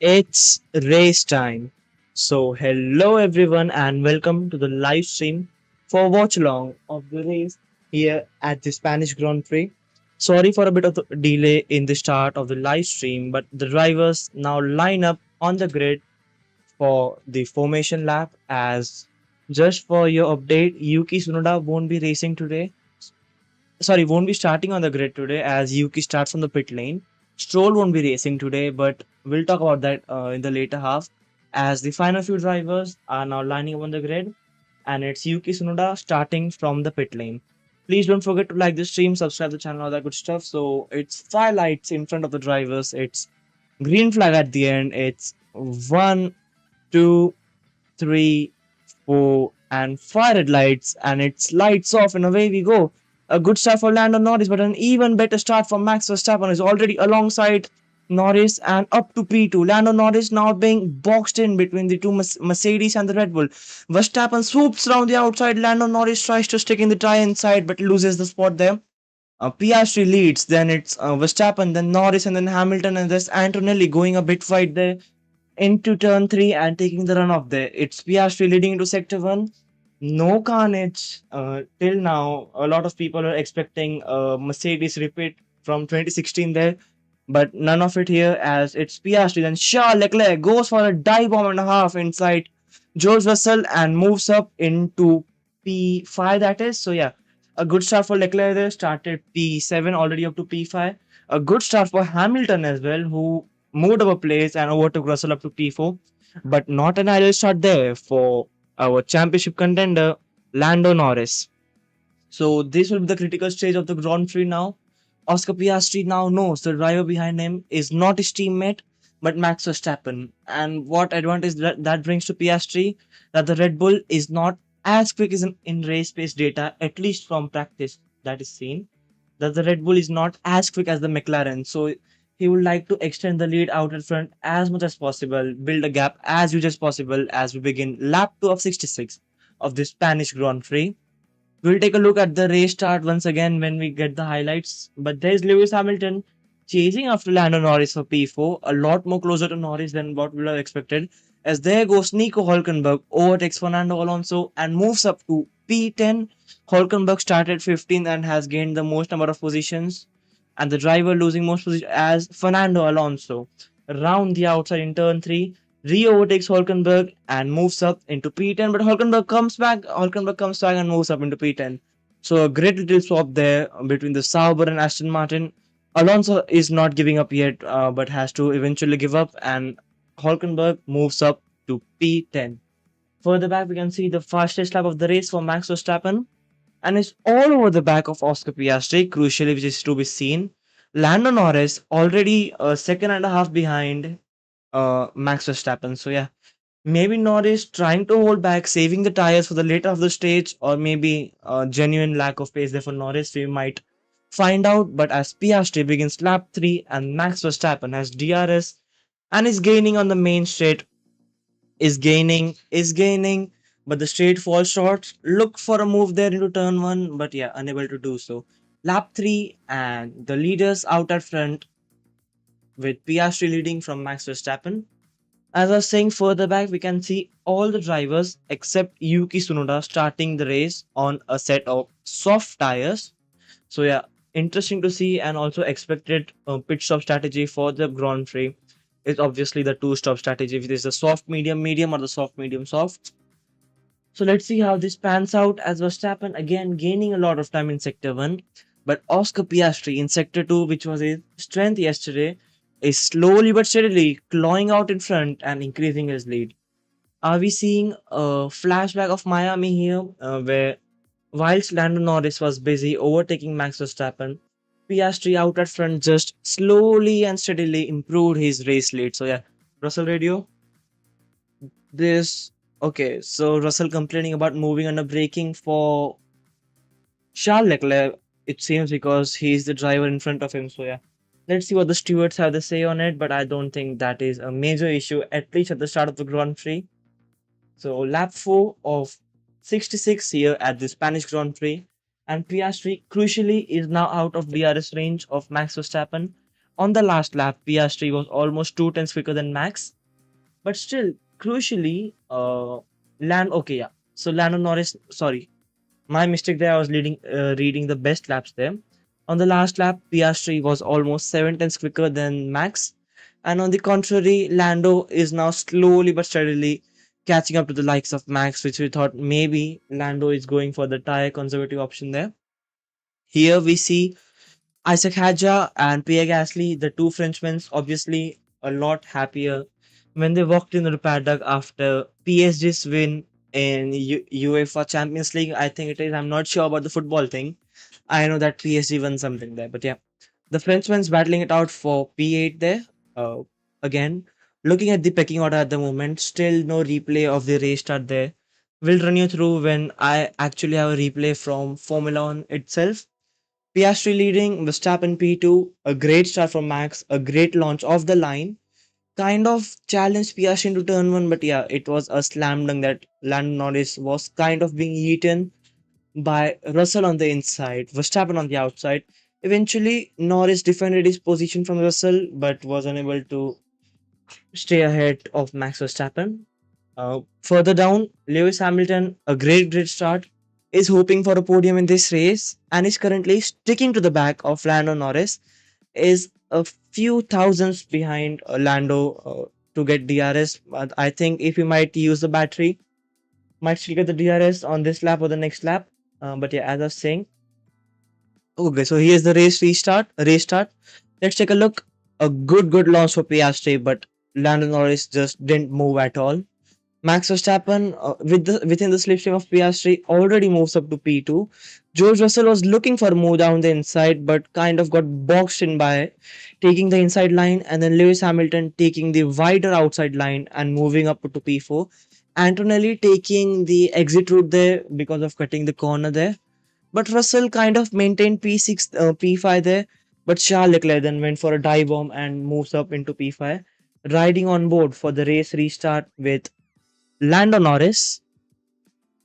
It's race time. So, hello everyone, and welcome to the live stream for Watchalong of the race here at the Spanish Grand Prix. Sorry for a bit of the delay in the start of the live stream, but the drivers now line up on the grid for the formation lap. As just for your update, Yuki Tsunoda won't be racing today. Sorry, won't be starting on the grid today as Yuki starts from the pit lane. Stroll won't be racing today, but we'll talk about that in the later half as the final few drivers are now lining up on the grid and it's Yuki Tsunoda starting from the pit lane. Please don't forget to like the stream, subscribe to the channel, all that good stuff. So it's five lights in front of the drivers. It's green flag at the end. It's one, two, three, four, and five red lights, and it's lights off, and away we go. A good start for Lando Norris, but an even better start for Max Verstappen is already alongside Norris and up to P2. Lando Norris now being boxed in between the two Mercedes and the Red Bull. Verstappen swoops around the outside. Lando Norris tries to stick in the tire inside, but loses the spot there. Piastri leads, then it's Verstappen, then Norris, and then Hamilton, and there's Antonelli going a bit wide there into turn 3 and taking the run off there. It's Piastri leading into sector 1. No carnage till now. A lot of people are expecting a Mercedes repeat from 2016 there, but none of it here as it's Piastri. Then Charles Leclerc goes for a dive bomb and a half inside George Russell and moves up into P5, that is. So, yeah, a good start for Leclerc there. Started P7, already up to P5. A good start for Hamilton as well, who moved up a place and overtook Russell up to P4. But not an ideal start there for our championship contender, Lando Norris. So this will be the critical stage of the Grand Prix now. Oscar Piastri now knows the driver behind him is not his teammate, but Max Verstappen. And what advantage that brings to Piastri? That the Red Bull is not as quick as in race pace data, at least from practice that is seen. That the Red Bull is not as quick as the McLaren. So he would like to extend the lead out in front as much as possible, build a gap as huge as possible as we begin lap 2 of 66 of the Spanish Grand Prix. We'll take a look at the race start once again when we get the highlights. But there's Lewis Hamilton chasing after Lando Norris for P4, a lot more closer to Norris than what we have expected. As there goes Nico Hulkenberg, overtakes Fernando Alonso and moves up to P10. Hulkenberg started 15th and has gained the most number of positions, and the driver losing most position as Fernando Alonso. Round the outside in turn 3, re-overtakes Hulkenberg and moves up into P10, but Hulkenberg comes back and moves up into P10. So a great little swap there between the Sauber and Aston Martin. Alonso is not giving up yet, but has to eventually give up, and Hulkenberg moves up to P10. Further back, we can see the fastest lap of the race for Max Verstappen, and it's all over the back of Oscar Piastri, crucially, which is to be seen. Lando Norris already a second and a half behind Max Verstappen. So yeah, maybe Norris trying to hold back, saving the tires for the later of the stage, or maybe a genuine lack of pace there for Norris. We might find out. But as Piastri begins lap 3 and Max Verstappen has DRS and is gaining on the main straight, is gaining, but the straight falls short. Look for a move there into turn 1, but yeah, unable to do so. Lap 3 and the leaders out at front with Piastri leading from Max Verstappen. As I was saying further back, we can see all the drivers except Yuki Tsunoda starting the race on a set of soft tires. So yeah, interesting to see, and also expected pit stop strategy for the Grand Prix is obviously the two-stop strategy, which is the soft medium medium or the soft medium soft. So let's see how this pans out as Verstappen again gaining a lot of time in sector 1, but Oscar Piastri in sector 2, which was his strength yesterday, is slowly but steadily clawing out in front and increasing his lead. Are we seeing a flashback of Miami here, where whilst Lando Norris was busy overtaking Max Verstappen, Piastri out at front just slowly and steadily improved his race lead. So yeah, Russell Radio, this okay. So Russell complaining about moving under braking for Charles Leclerc. It seems because he's the driver in front of him. So yeah, let's see what the stewards have to say on it. But I don't think that is a major issue, at least at the start of the Grand Prix. So lap 4 of 66 here at the Spanish Grand Prix, and Piastri crucially is now out of DRS range of Max Verstappen. On the last lap, Piastri was almost 2 tenths quicker than Max, but still, crucially, okay, yeah. So Lando Norris, sorry, my mistake there. I was reading the best laps there. On the last lap, Piastri was almost 7 tenths quicker than Max, and on the contrary, Lando is now slowly but steadily catching up to the likes of Max, which we thought maybe Lando is going for the tire conservative option there. Here we see Isaac Hadja and Pierre Gasly, the two Frenchmen, obviously a lot happier when they walked into the paddock after PSG's win in UEFA Champions League. I think it is. I'm not sure about the football thing. I know that PSG won something there, but yeah, the Frenchman's battling it out for P8 there. Again, looking at the pecking order at the moment, still no replay of the race start there. We'll run you through when I actually have a replay from Formula One itself. Piastri leading, Verstappen P2, a great start from Max, a great launch off the line. Kind of challenged Piastri into turn one, but yeah, it was a slam dunk that Lando Norris was kind of being eaten by Russell on the inside, Verstappen on the outside. Eventually, Norris defended his position from Russell but was unable to stay ahead of Max Verstappen. Further down, Lewis Hamilton, a great start, is hoping for a podium in this race and is currently sticking to the back of Lando Norris, is a few thousands behind Lando to get DRS. But I think if he might use the battery, might still get the DRS on this lap or the next lap. But yeah, as I was saying, okay, so here's the race restart. Race start. Let's take a look. A good launch for Piastri, but Lando Norris just didn't move at all. Max Verstappen, within the slipstream of Piastri, already moves up to P2. George Russell was looking for a move down the inside, but kind of got boxed in by taking the inside line, and then Lewis Hamilton taking the wider outside line and moving up to P4. Antonelli taking the exit route there because of cutting the corner there. But Russell kind of maintained P6, P5 there. But Charles Leclerc then went for a dive bomb and moves up into P5, riding on board for the race restart with Lando Norris.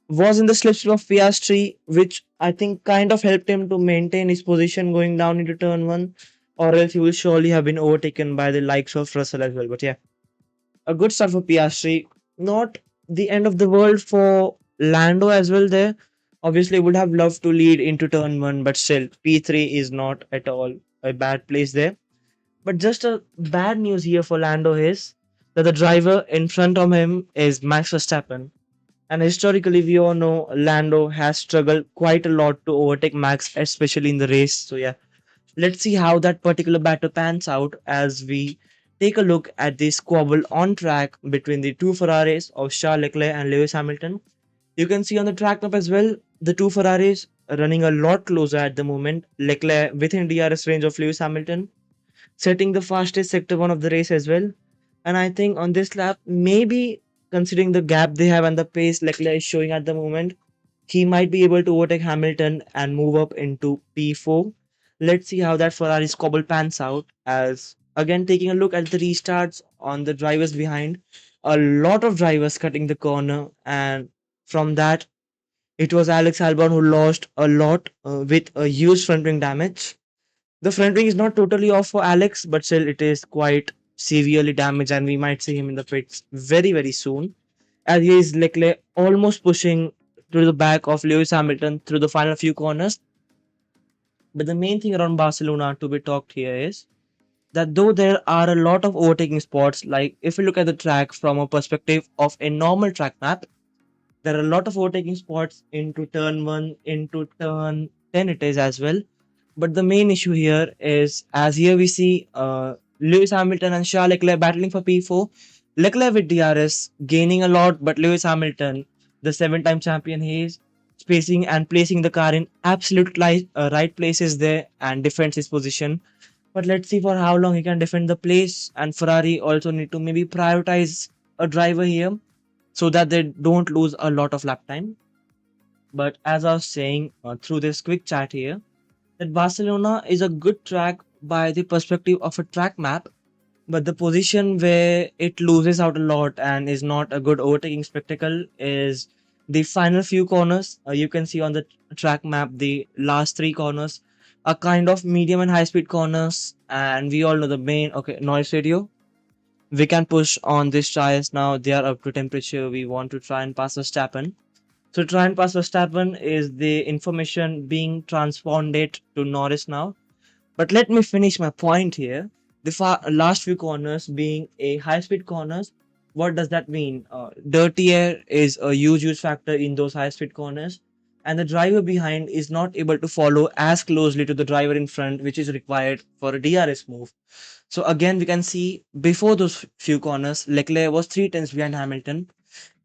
Was in the slipstream of Piastri, which I think kind of helped him to maintain his position going down into turn one, or else he will surely have been overtaken by the likes of Russell as well. But yeah, a good start for Piastri. Not the end of the world for Lando as well there. Obviously, would have loved to lead into turn one, but still, P3 is not at all a bad place there. But just a bad news here for Lando is that the driver in front of him is Max Verstappen. And historically, we all know Lando has struggled quite a lot to overtake Max, especially in the race. So yeah, let's see how that particular battle pans out as we take a look at the squabble on track between the two Ferraris of Charles Leclerc and Lewis Hamilton. You can see on the track map as well, the two Ferraris are running a lot closer at the moment. Leclerc within DRS range of Lewis Hamilton, setting the fastest sector one of the race as well. And I think on this lap, maybe considering the gap they have and the pace Leclerc is showing at the moment, he might be able to overtake Hamilton and move up into P4. Let's see how that Ferrari squabble pans out. As again, taking a look at the restarts on the drivers behind, a lot of drivers cutting the corner, and from that, it was Alex Albon who lost a lot with a huge front wing damage. The front wing is not totally off for Alex, but still it is quite severely damaged, and we might see him in the pits very soon. As he is Leclerc almost pushing to the back of Lewis Hamilton through the final few corners. But the main thing around Barcelona to be talked here is that though there are a lot of overtaking spots, like if you look at the track from a perspective of a normal track map, there are a lot of overtaking spots into turn 1, into turn 10 it is as well. But the main issue here is, as here we see Lewis Hamilton and Charles Leclerc battling for P4. Leclerc with DRS gaining a lot, but Lewis Hamilton, the 7-time champion, he is spacing and placing the car in absolute right places there and defends his position. But let's see for how long he can defend the place. And Ferrari also need to maybe prioritize a driver here so that they don't lose a lot of lap time. But as I was saying through this quick chat here, that Barcelona is a good track by the perspective of a track map, but the position where it loses out a lot and is not a good overtaking spectacle is the final few corners. You can see on the track map the last three corners a kind of medium and high speed corners, and we all know the main noise radio. We can push on these tires now. They are up to temperature. We want to try and pass Verstappen. So try and pass Verstappen is the information being transponded to Norris now. But let me finish my point here. The last few corners being a high speed corners, what does that mean? Dirty air is a huge factor in those high speed corners, and the driver behind is not able to follow as closely to the driver in front, which is required for a DRS move. So again, we can see before those few corners, Leclerc was 3 tenths behind Hamilton.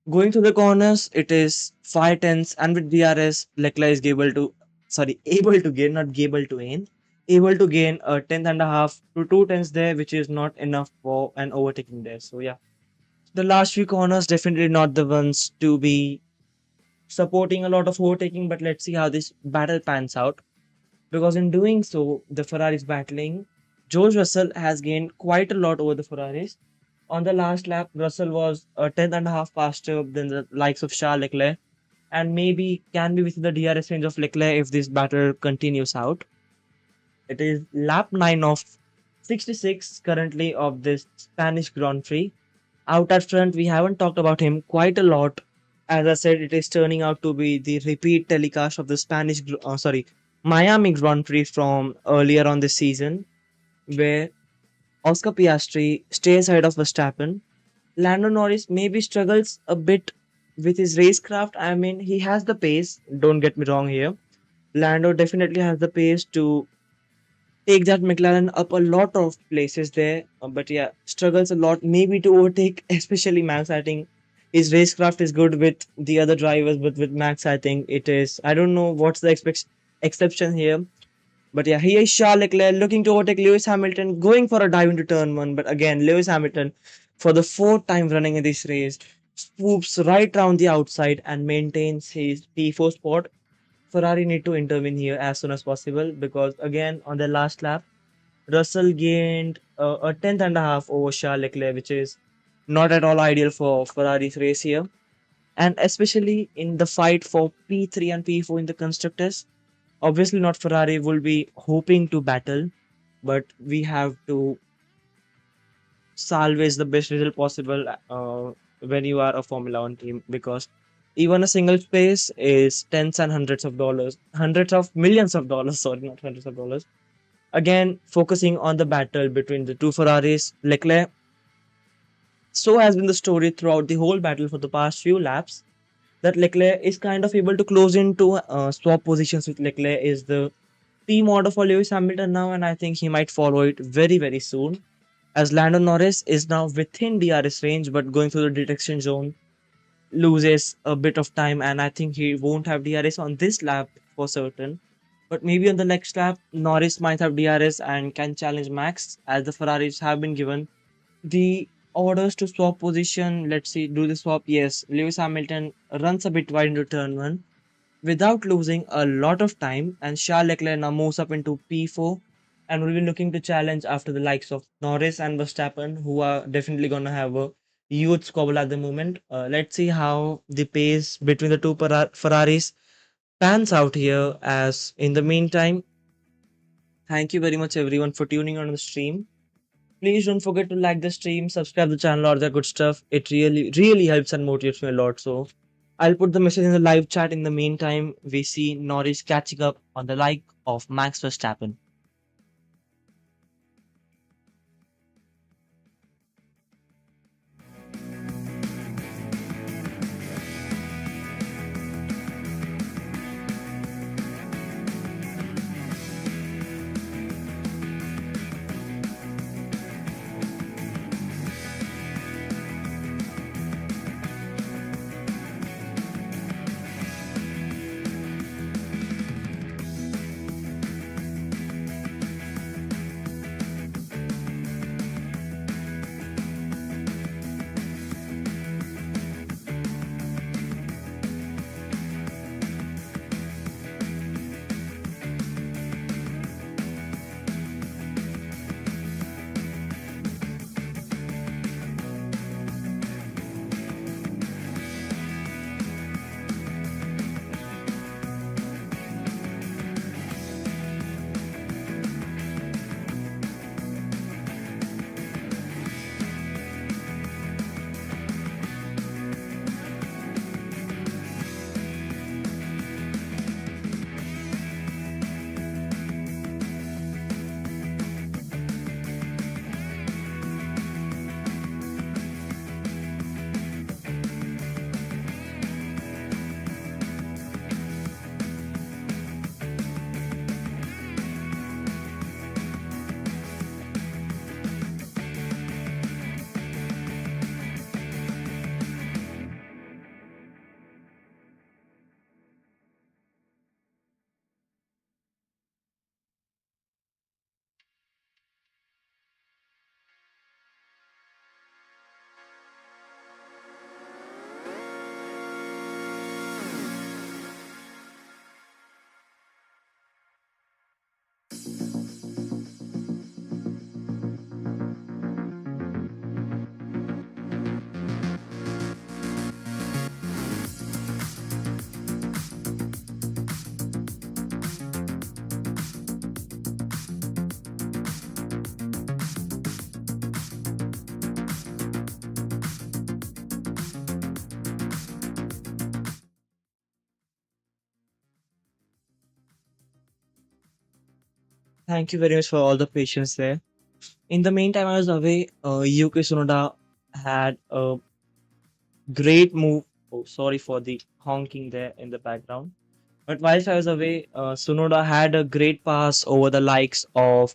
Going through the corners, it is 5 tenths, and with DRS, Leclerc is able to gain, not able to gain, able to gain a tenth and a half to 2 tenths there, which is not enough for an overtaking there. So yeah, the last few corners definitely not the ones to be supporting a lot of overtaking. But let's see how this battle pans out, because in doing so, the Ferraris battling. George Russell has gained quite a lot over the Ferraris. On the last lap, Russell was a tenth and a half faster than the likes of Charles Leclerc, and maybe can be within the DRS range of Leclerc if this battle continues out. It is lap 9 of 66 currently of this Spanish Grand Prix. Out at front, we haven't talked about him quite a lot. As I said, it is turning out to be the repeat telecast of the Miami Grand Prix from earlier on this season, where Oscar Piastri stays ahead of Verstappen. Lando Norris maybe struggles a bit with his racecraft. I mean, he has the pace, don't get me wrong here. Lando definitely has the pace to take that McLaren up a lot of places there. But yeah, struggles a lot, maybe to overtake, especially Max. I think his racecraft is good with the other drivers, but with Max, I think it is. I don't know what's the exception here. But yeah, here is Charles Leclerc looking to overtake Lewis Hamilton, going for a dive into turn one. But again, Lewis Hamilton, for the fourth time running in this race, swoops right round the outside and maintains his P4 spot. Ferrari need to intervene here as soon as possible, because again, on the last lap, Russell gained a tenth and a half over Charles Leclerc, which is not at all ideal for Ferrari's race here. And especially in the fight for P3 and P4 in the constructors, obviously not Ferrari will be hoping to battle, but we have to salvage the best result possible when you are a Formula One team, because even a single space is tens and hundreds of dollars, hundreds of millions of dollars, sorry, not hundreds of dollars. Again, focusing on the battle between the two Ferraris, Leclerc. So has been the story throughout the whole battle for the past few laps, that Leclerc is kind of able to close into swap positions with Leclerc is the team order for Lewis Hamilton now, and I think he might follow it very soon. As Lando Norris is now within DRS range, but going through the detection zone loses a bit of time, and I think he won't have DRS on this lap for certain. But maybe on the next lap, Norris might have DRS and can challenge Max, as the Ferraris have been given the orders to swap position. Let's see, do the swap? Yes, Lewis Hamilton runs a bit wide into turn one without losing a lot of time, and Charles Leclerc now moves up into P4 and will be looking to challenge after the likes of Norris and Verstappen, who are definitely going to have a huge squabble at the moment. Let's see how the pace between the two Ferraris pans out here. As in the meantime, thank you very much everyone for tuning on the stream. Please don't forget to like the stream, subscribe the channel, all that good stuff. It really helps and motivates me a lot. So I'll put the message in the live chat. In the meantime, we see Norris catching up on the like of Max Verstappen. Thank you very much for all the patience there. In the meantime, I was away. Yuki Tsunoda had a great move. Oh, sorry for the honking there in the background. But whilst I was away, Tsunoda had a great pass over the likes of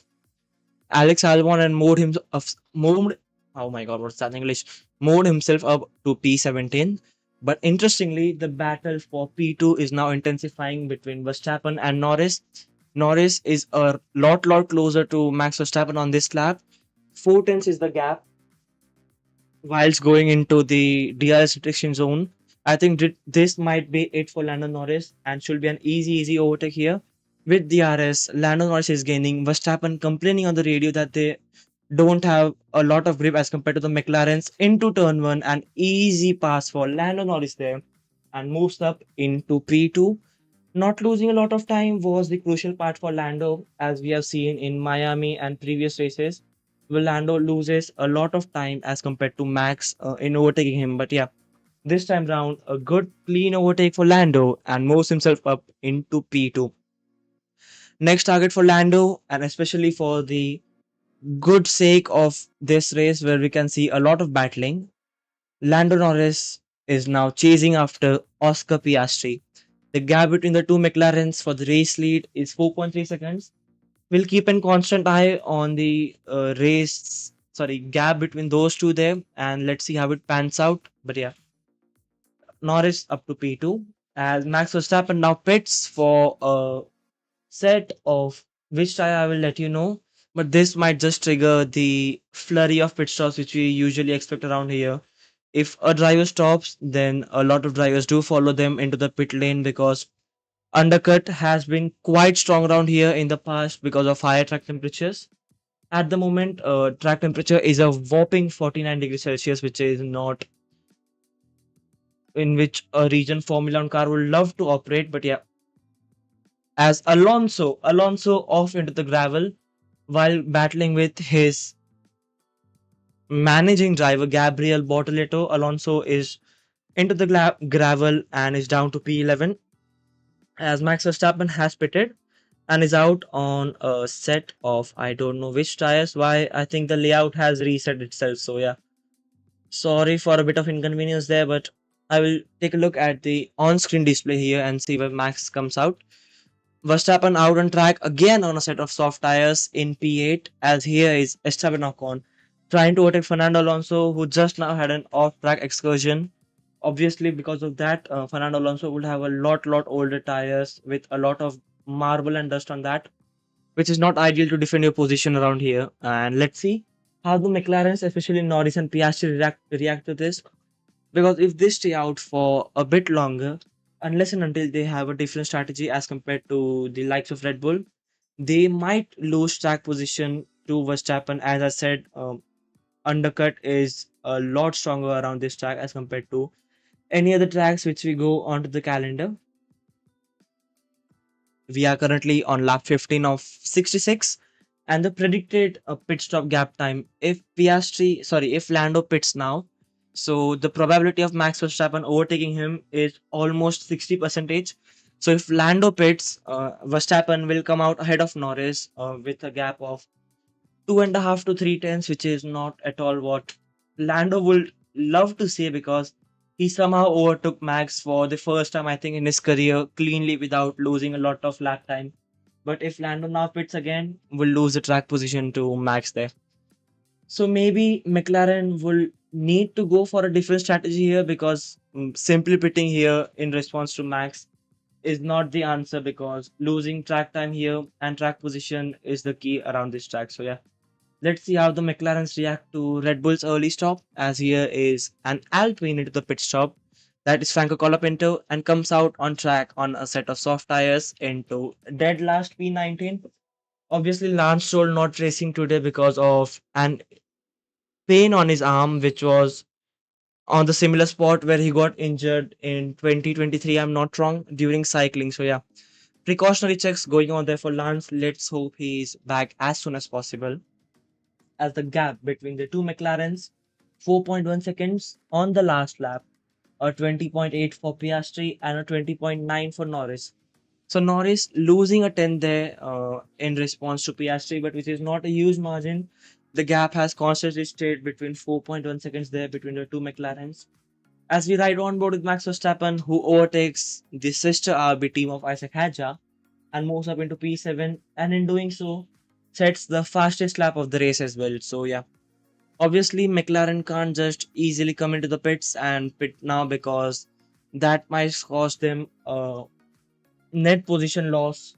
Alex Albon and moved. Oh my God, what's that in English? Moved himself up to P17. But interestingly, the battle for P2 is now intensifying between Verstappen and Norris. Norris is a lot closer to Max Verstappen on this lap. 4 tenths is the gap whilst going into the DRS restriction zone. I think this might be it for Lando Norris and should be an easy overtake here. With DRS, Lando Norris is gaining. Verstappen complaining on the radio that they don't have a lot of grip as compared to the McLarens into turn one. An easy pass for Lando Norris there and moves up into P2. Not losing a lot of time was the crucial part for Lando, as we have seen in Miami and previous races. Well, Lando loses a lot of time as compared to Max in overtaking him. But yeah, this time round, a good clean overtake for Lando and moves himself up into P2. Next target for Lando, and especially for the good sake of this race where we can see a lot of battling, Lando Norris is now chasing after Oscar Piastri. The gap between the two McLarens for the race lead is 4.3 seconds. We'll keep a constant eye on the gap between those two there, and let's see how it pans out. But yeah, Norris up to P2 as Max Verstappen now pits for a set of which tire I will let you know. But this might just trigger the flurry of pit stops which we usually expect around here. If a driver stops, then a lot of drivers do follow them into the pit lane because undercut has been quite strong around here in the past because of higher track temperatures. At the moment, track temperature is a whopping 49 degrees Celsius, which is not in which a region Formula One car would love to operate. But yeah, as Alonso off into the gravel while battling with his managing driver Gabriel Bortoleto. Alonso is into the gravel and is down to P11 as Max Verstappen has pitted and is out on a set of I don't know which tires. Why I think the layout has reset itself. So yeah, sorry for a bit of inconvenience there, but I will take a look at the on-screen display here and see where Max comes out. Verstappen out on track again on a set of soft tires in P8 as here is Esteban Ocon trying to overtake Fernando Alonso who just now had an off-track excursion. Obviously, because of that, Fernando Alonso would have a lot older tires with a lot of marble and dust on that, which is not ideal to defend your position around here. And let's see how the McLarens, especially Norris and Piastri, react to this. Because if they stay out for a bit longer, unless and until they have a different strategy as compared to the likes of Red Bull, they might lose track position to Verstappen. As I said, undercut is a lot stronger around this track as compared to any other tracks which we go onto the calendar. We are currently on lap 15 of 66, and the predicted pit stop gap time. If Lando pits now, so the probability of Max Verstappen overtaking him is almost 60 percentage. So if Lando pits, Verstappen will come out ahead of Norris with a gap of 2.5 to 3 tenths, which is not at all what Lando would love to say because he somehow overtook Max for the first time, I think, in his career cleanly without losing a lot of lap time. But if Lando now pits again, will lose the track position to Max there. So maybe McLaren will need to go for a different strategy here because simply pitting here in response to Max is not the answer because losing track time here and track position is the key around this track. So yeah, let's see how the McLarens react to Red Bull's early stop, as here is an Alpine into the pit stop. That is Franco Colapinto and comes out on track on a set of soft tires into dead last P19. Obviously, Lance Stroll not racing today because of an pain on his arm, which was on the similar spot where he got injured in 2023, I'm not wrong, during cycling. So yeah, precautionary checks going on there for Lance. Let's hope he's back as soon as possible as the gap between the two McLarens 4.1 seconds on the last lap, a 20.8 for Piastri and a 20.9 for Norris. So Norris losing a 10 there in response to Piastri, but which is not a huge margin. The gap has constantly stayed between 4.1 seconds there between the two McLarens. As we ride on board with Max Verstappen, who overtakes the sister RB team of Isaac Hadjar and moves up into P7, and in doing so, sets the fastest lap of the race as well. So yeah, obviously McLaren can't just easily come into the pits and pit now because that might cost them a net position loss.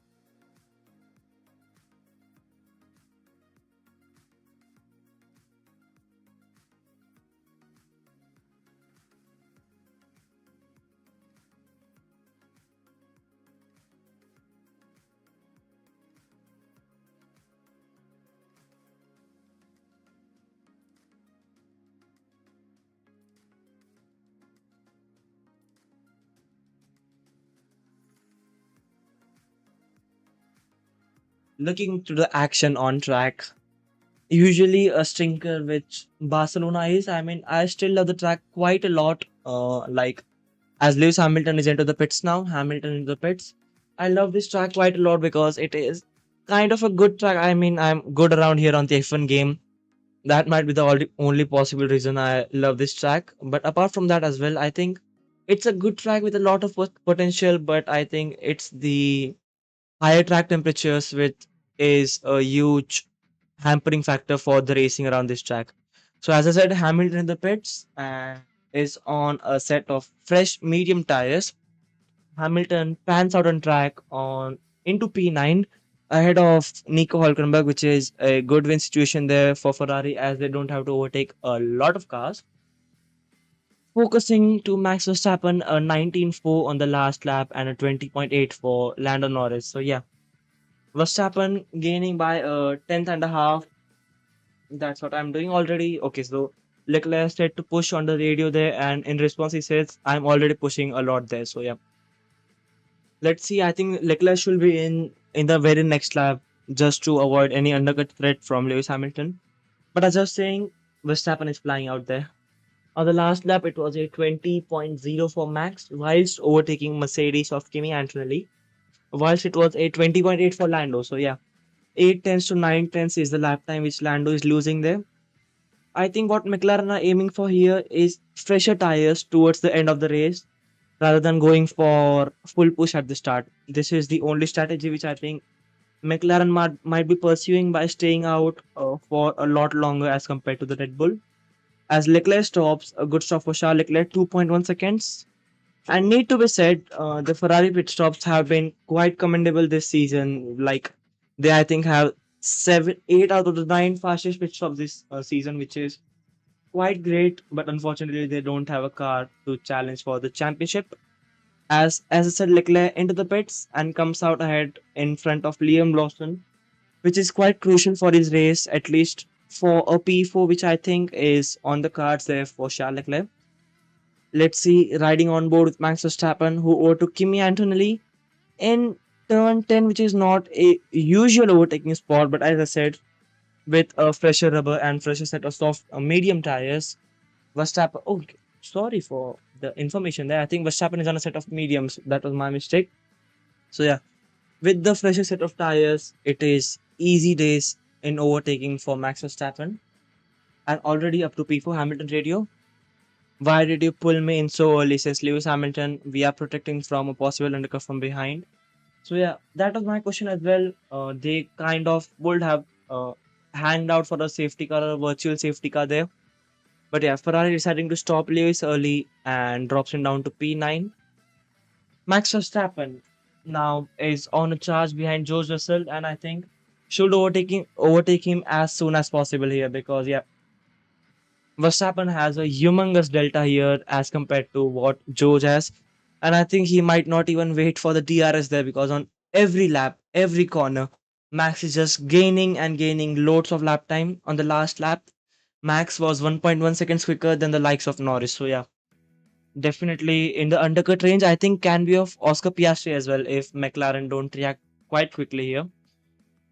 Looking to the action on track, usually a stinker which Barcelona is. I mean, I still love the track quite a lot. Like as Lewis Hamilton is into the pits now, Hamilton into the pits. I love this track quite a lot because it is kind of a good track. I mean, I'm good around here on the F1 game. That might be the only possible reason I love this track. But apart from that as well, I think it's a good track with a lot of potential. But I think it's the higher track temperatures which is a huge hampering factor for the racing around this track. So as I said, Hamilton in the pits and is on a set of fresh medium tires. Hamilton pans out on track on into P9 ahead of Nico Hülkenberg, which is a good win situation there for Ferrari as they don't have to overtake a lot of cars. Focusing to Max Verstappen, a 19.4 on the last lap and a 20.8 for Lando Norris. So yeah, Verstappen gaining by a tenth and a half. That's what I'm doing already. Okay, so Leclerc said to push on the radio there, and in response he says, "I'm already pushing a lot there." So yeah, let's see. I think Leclerc should be in the very next lap just to avoid any undercut threat from Lewis Hamilton. But as I was saying, Verstappen is flying out there. On the last lap, it was a 20.0 for Max, whilst overtaking Mercedes of Kimi Antonelli, whilst it was a 20.8 for Lando. So yeah, 8 tenths to 9 tenths is the lap time which Lando is losing there. I think what McLaren are aiming for here is fresher tires towards the end of the race rather than going for full push at the start. This is the only strategy which I think McLaren might be pursuing by staying out for a lot longer as compared to the Red Bull. As Leclerc stops, a good stop for Charles Leclerc, 2.1 seconds. And need to be said, the Ferrari pit stops have been quite commendable this season. Like they, I think, have 8 out of the 9 fastest pit stops this season, which is quite great. But unfortunately, they don't have a car to challenge for the championship. As I said, Leclerc into the pits and comes out ahead in front of Liam Lawson, which is quite crucial for his race, at least for a P4, which I think is on the cards there for Charles Leclerc. Let's see, riding on board with Max Verstappen, who overtook Kimi Antonelli in turn 10, which is not a usual overtaking spot, but as I said, with a fresher rubber and fresher set of soft medium tires, Verstappen. Oh, sorry for the information there. I think Verstappen is on a set of mediums. That was my mistake. So yeah, with the fresher set of tires, it is easy days in overtaking for Max Verstappen and already up to P4 Hamilton radio. Why did you pull me in so early? Says Lewis Hamilton. We are protecting from a possible undercut from behind. So yeah, that was my question as well. They kind of would have hanged out for a safety car or a virtual safety car there. But yeah, Ferrari deciding to stop Lewis early and drops him down to P9. Max Verstappen now is on a charge behind George Russell, and I think should overtake him as soon as possible here because yeah, Verstappen has a humongous delta here as compared to what George has, and I think he might not even wait for the DRS there because on every lap, every corner, Max is just gaining and gaining loads of lap time. On the last lap, Max was 1.1 seconds quicker than the likes of Norris. So yeah, definitely in the undercut range, I think can be of Oscar Piastri as well if McLaren don't react quite quickly here.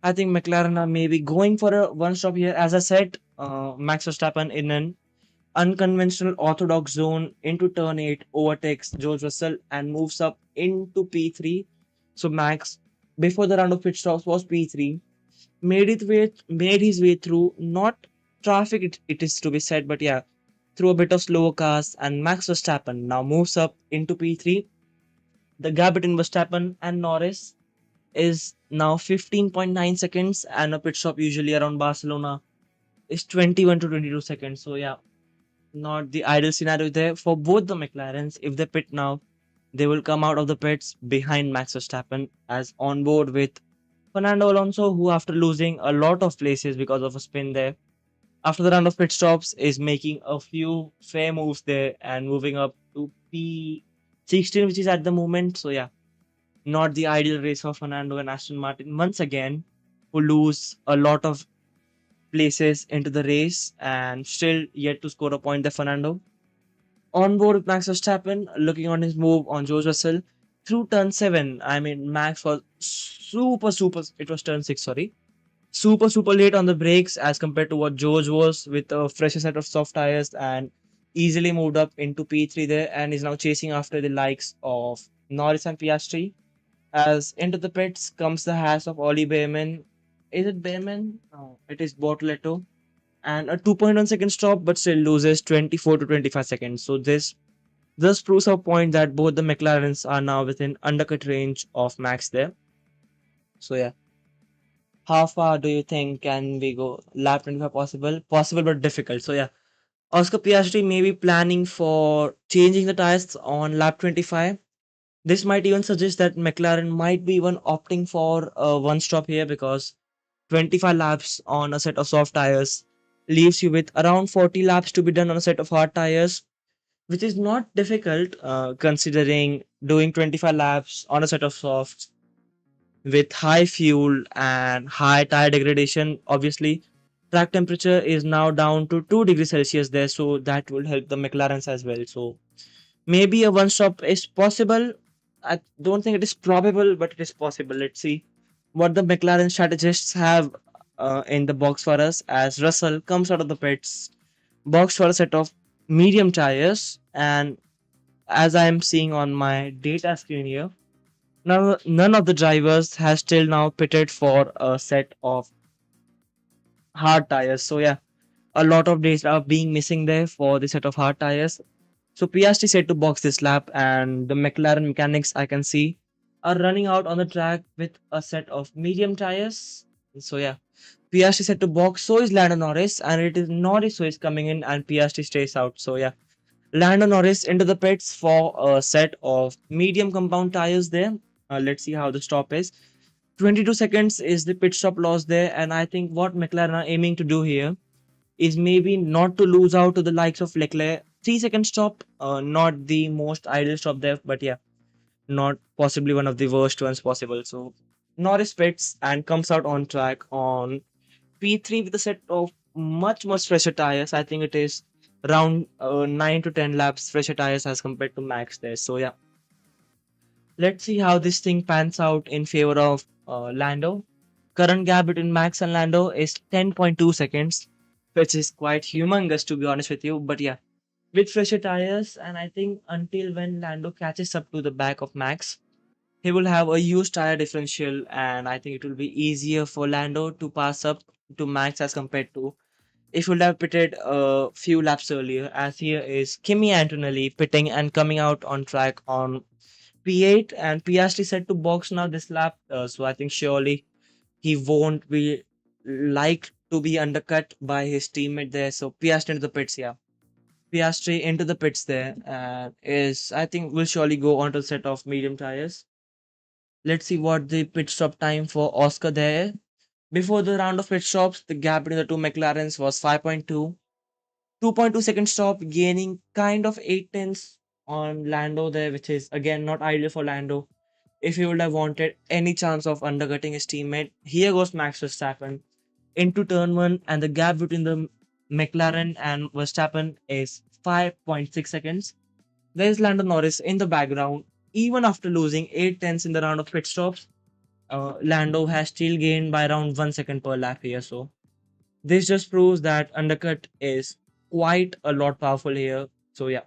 I think McLaren are maybe going for a one stop here. As I said, Max Verstappen in an unconventional orthodox zone into turn 8 overtakes George Russell and moves up into P3. So Max, before the round of pit stops, was P3, made his way through not traffic it is to be said, but yeah, through a bit of slower cars, and Max Verstappen now moves up into P3. The gap between Verstappen and Norris is now 15.9 seconds, and a pit stop usually around Barcelona is 21 to 22 seconds. So yeah, not the ideal scenario there for both the McLarens. If they pit now, they will come out of the pits behind Max Verstappen as on board with Fernando Alonso, who after losing a lot of places because of a spin there, after the round of pit stops, is making a few fair moves there and moving up to P16, which is at the moment. So yeah, not the ideal race for Fernando and Aston Martin once again, who lose a lot of places into the race and still yet to score a point there, Fernando. On board with Max Verstappen, looking on his move on George Russell through turn 7. I mean, Max was super, it was turn 6, sorry. Super late on the brakes as compared to what George was with a fresher set of soft tires and easily moved up into P3 there and is now chasing after the likes of Norris and Piastri. As into the pits comes the hash of Ollie Behrman. Is it Behrman? No, it is Bortoletto. And a 2.1 second stop, but still loses 24 to 25 seconds. So this proves our point that both the McLarens are now within undercut range of Max there. So yeah, how far do you think can we go? Lap 25 possible? Possible but difficult. So yeah, Oscar Piastri may be planning for changing the tires on lap 25. This might even suggest that McLaren might be even opting for one stop here because 25 laps on a set of soft tires leaves you with around 40 laps to be done on a set of hard tires, which is not difficult considering doing 25 laps on a set of softs with high fuel and high tire degradation. Obviously, track temperature is now down to 2 degrees Celsius there, so that will help the McLarens as well. So maybe a one stop is possible. I don't think it is probable, but it is possible. Let's see what the McLaren strategists have in the box for us as Russell comes out of the pits, box for a set of medium tires. And as I am seeing on my data screen here, none of the drivers has still now pitted for a set of hard tires. So yeah, a lot of days are being missing there for the set of hard tires. So Piastri said to box this lap, and the McLaren mechanics I can see are running out on the track with a set of medium tires. So yeah, Piastri said to box. So is Lando Norris, and it is Norris who is coming in, and Piastri stays out. So yeah, Lando Norris into the pits for a set of medium compound tires there. Let's see how the stop is. 22 seconds is the pit stop loss there, and I think what McLaren are aiming to do here is maybe not to lose out to the likes of Leclerc. 3 second stop, not the most ideal stop there, but yeah, not possibly one of the worst ones possible. So Norris pits and comes out on track on P3 with a set of much fresher tires. I think it is around 9 to 10 laps fresher tires as compared to Max there. So yeah, let's see how this thing pans out in favor of Lando. Current gap between Max and Lando is 10.2 seconds, which is quite humongous to be honest with you. But yeah, with fresher tires, and I think until when Lando catches up to the back of Max, he will have a huge tire differential, and I think it will be easier for Lando to pass up to Max as compared to if he would have pitted a few laps earlier. As here is Kimi Antonelli pitting and coming out on track on P8, and Piastri set to box now this lap. So I think surely he won't be like to be undercut by his teammate there. So Piastri into the pits, yeah. Piastri into the pits there is I think will surely go onto the set of medium tires. Let's see what the pit stop time for Oscar there. Before the round of pit stops, the gap between the two McLarens was 5.2. 2.2 second stop, gaining kind of 8 tenths on Lando there, which is again not ideal for Lando. If he would have wanted any chance of undercutting his teammate, here goes Max Verstappen into turn 1, and the gap between the McLaren and Verstappen is 5.6 seconds. There is Lando Norris in the background. Even after losing 8 tenths in the round of pit stops, Lando has still gained by around 1 second per lap here. So this just proves that undercut is quite a lot powerful here. So yeah,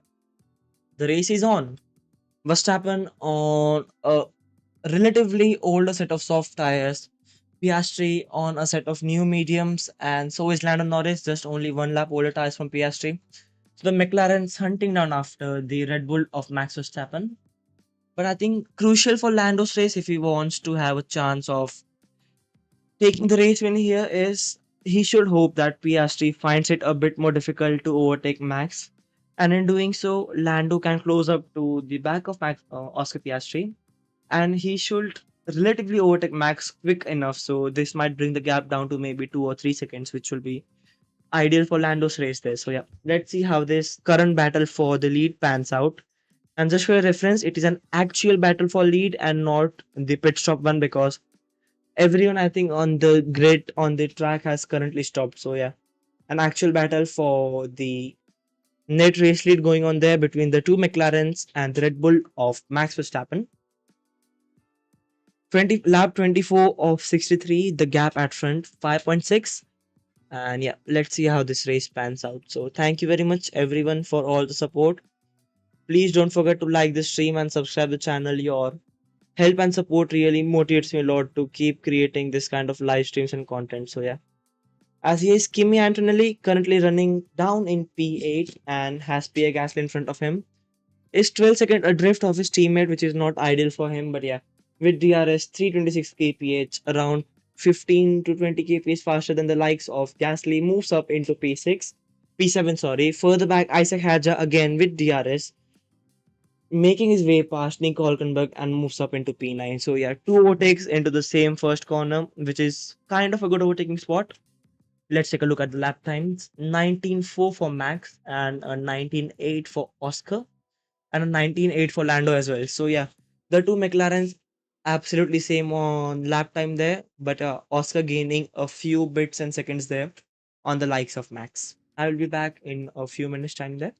the race is on. Verstappen on a relatively older set of soft tires. Piastri on a set of new mediums, and so is Lando Norris, just only one lap older tires from Piastri. So the McLaren's hunting down after the Red Bull of Max Verstappen. But I think crucial for Lando's race if he wants to have a chance of taking the race win here is he should hope that Piastri finds it a bit more difficult to overtake Max. And in doing so, Lando can close up to the back of Oscar Piastri, and he should relatively overtake Max quick enough. So this might bring the gap down to maybe 2 or 3 seconds, which will be ideal for Lando's race there. So yeah, let's see how this current battle for the lead pans out. And just for your reference, it is an actual battle for lead and not the pit stop one, because everyone I think on the grid on the track has currently stopped. So yeah, an actual battle for the net race lead going on there between the two McLarens and the Red Bull of Max Verstappen. 20 lap 24 of 63, the gap at front 5.6. And yeah, let's see how this race pans out. So thank you very much everyone for all the support. Please don't forget to like the stream and subscribe the channel. Your help and support really motivates me a lot to keep creating this kind of live streams and content. So yeah, as he is Kimi Antonelli currently running down in P8 and has Pierre Gasly in front of him, is 12-second adrift of his teammate, which is not ideal for him. But yeah, with DRS 326 kph, around 15 to 20 kph faster than the likes of Gasly, moves up into P6, P7, sorry. Further back, Isaac Hadja again with DRS, making his way past Nico Hulkenberg and moves up into P9. So yeah, two overtakes into the same first corner, which is kind of a good overtaking spot. Let's take a look at the lap times. 19.4 for Max and a 19.8 for Oscar and a 19.8 for Lando as well. So yeah, the two McLarens absolutely same on lap time there, but Oscar gaining a few bits and seconds there on the likes of Max. I will be back in a few minutes time there.